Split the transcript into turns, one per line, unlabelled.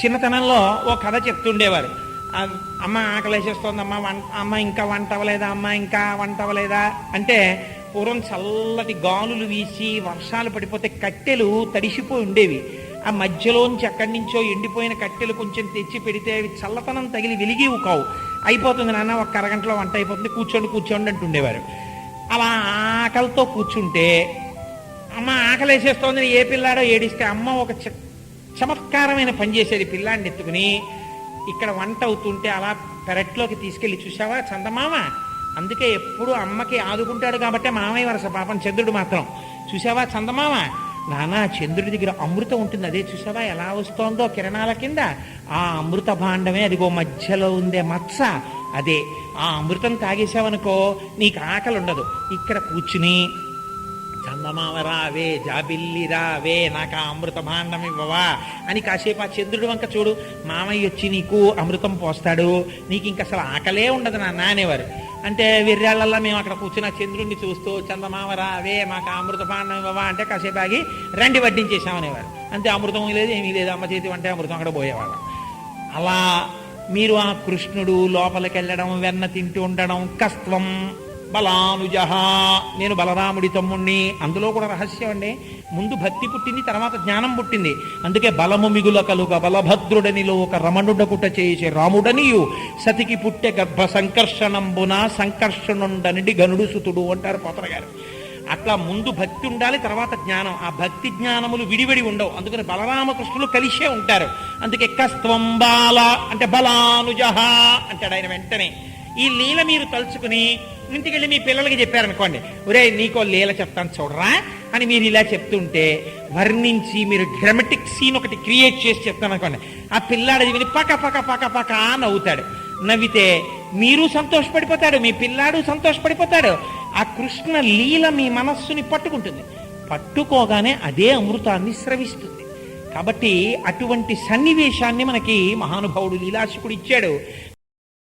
చిన్నతనంలో ఓ కథ చెప్తుండేవారు. అమ్మ ఆకలేసేస్తోంది, అమ్మ ఇంకా వంట అవ్వలేదా, అమ్మ ఇంకా వంట అవ్వలేదా అంటే, పూర్వం చల్లటి గాలులు వీసి వర్షాలు పడిపోతే కట్టెలు తడిసిపోయి ఉండేవి. ఆ మధ్యలోంచి అక్కడి నుంచో ఎండిపోయిన కట్టెలు కొంచెం తెచ్చి పెడితే అవి చల్లతనం తగిలి వెలిగేవు కావు. అయిపోతుంది నాన్న, ఒక అరగంటలో వంట అయిపోతుంది, కూర్చోండి కూర్చోండి అంటుండేవారు. అలా ఆకలితో కూర్చుంటే, అమ్మ ఆకలేసేస్తోందని ఏ పిల్లాడో ఏడిస్తే అమ్మ ఒక చమత్కారమైన పని చేసేది. పిల్లాడిని ఎత్తుకుని ఇక్కడ వంట అవుతుంటే అలా పెరట్లోకి తీసుకెళ్ళి, చూసావా చందమామ, అందుకే ఎప్పుడు అమ్మకి ఆదుకుంటాడు కాబట్టి మామయ్య వరస, పాపం చంద్రుడు మాత్రం, చూసావా చందమామ, నానా చంద్రుడి దగ్గర అమృతం ఉంటుంది, అదే చూసావా ఎలా వస్తోందో కిరణాల కింద, ఆ అమృత భాండమే అదిగో మధ్యలో ఉందే మత్స, అదే ఆ అమృతం తాగేసావనుకో నీకు ఆకలి ఉండదు. ఇక్కడ కూర్చుని చందమామ రావే, జాబిల్లి రావే, నాకు ఆ అమృత భాండం ఇవ్వవా అని కాసేపు ఆ చంద్రుడి వంక చూడు, మామయ్య వచ్చి నీకు అమృతం పోస్తాడు, నీకు ఇంక అసలు ఆకలే ఉండదు నాన్న అనేవారు. అంటే వెర్రాళ్ళల్లా మేము అక్కడ కూర్చుని ఆ చంద్రుడిని చూస్తూ చందమామ రావే మాకు ఆ అమృత భాండం ఇవ్వవా అంటే కాసేపు ఆగి రండి వడ్డించేసామనేవారు. అంతే, అమృతం లేదు ఏమీ లేదు, అమ్మ చేతి వంటే అమృతం అక్కడ పోయేవాళ్ళం. అలా మీరు ఆ కృష్ణుడు లోపలికి వెళ్ళడం, వెన్న తింటూ ఉండడం, కస్త్వం బలానుజహ, నేను బలరాముడి తమ్ముణ్ణి, అందులో కూడా రహస్యం అండి. ముందు భక్తి పుట్టింది, తర్వాత జ్ఞానం పుట్టింది. అందుకే బలము మిగుల కలుగ బలభద్రుడనిలో ఒక రమణుడకుట చేసే రాముడనియు సతికి పుట్టె గర్భ సంకర్షణంబున సంకర్షణుండనిడి గనుడు సుతుడు అంటారు పోతన గారు. అట్లా ముందు భక్తి ఉండాలి, తర్వాత జ్ఞానం. ఆ భక్తి జ్ఞానములు విడివిడి ఉండవు, అందుకని బలరామకృష్ణులు కలిసే ఉంటారు. అందుకే కస్త్వం బాల అంటే బలానుజహ అంటాడు ఆయన. వెంటనే ఈ లీల మీరు తలుచుకుని ఇంటికెళ్ళి మీ పిల్లలకి చెప్పారనుకోండి, ఒరే నీకో లీల చెప్తాను చూడరా అని మీరు ఇలా చెప్తుంటే వర్ణించి మీరు డ్రామాటిక్ సీన్ ఒకటి క్రియేట్ చేసి చెప్తాను అనుకోండి, ఆ పిల్లాడు విని పక పక పక పక నవ్వుతాడు. నవ్వితే మీరు సంతోషపడిపోతాడు, మీ పిల్లాడు సంతోషపడిపోతాడు. ఆ కృష్ణ లీల మీ మనస్సుని పట్టుకుంటుంది, పట్టుకోగానే అదే అమృతాన్ని స్రవిస్తుంది. కాబట్టి అటువంటి సన్నివేశాన్ని మనకి మహానుభావుడు లీలాశకుడు ఇచ్చాడు.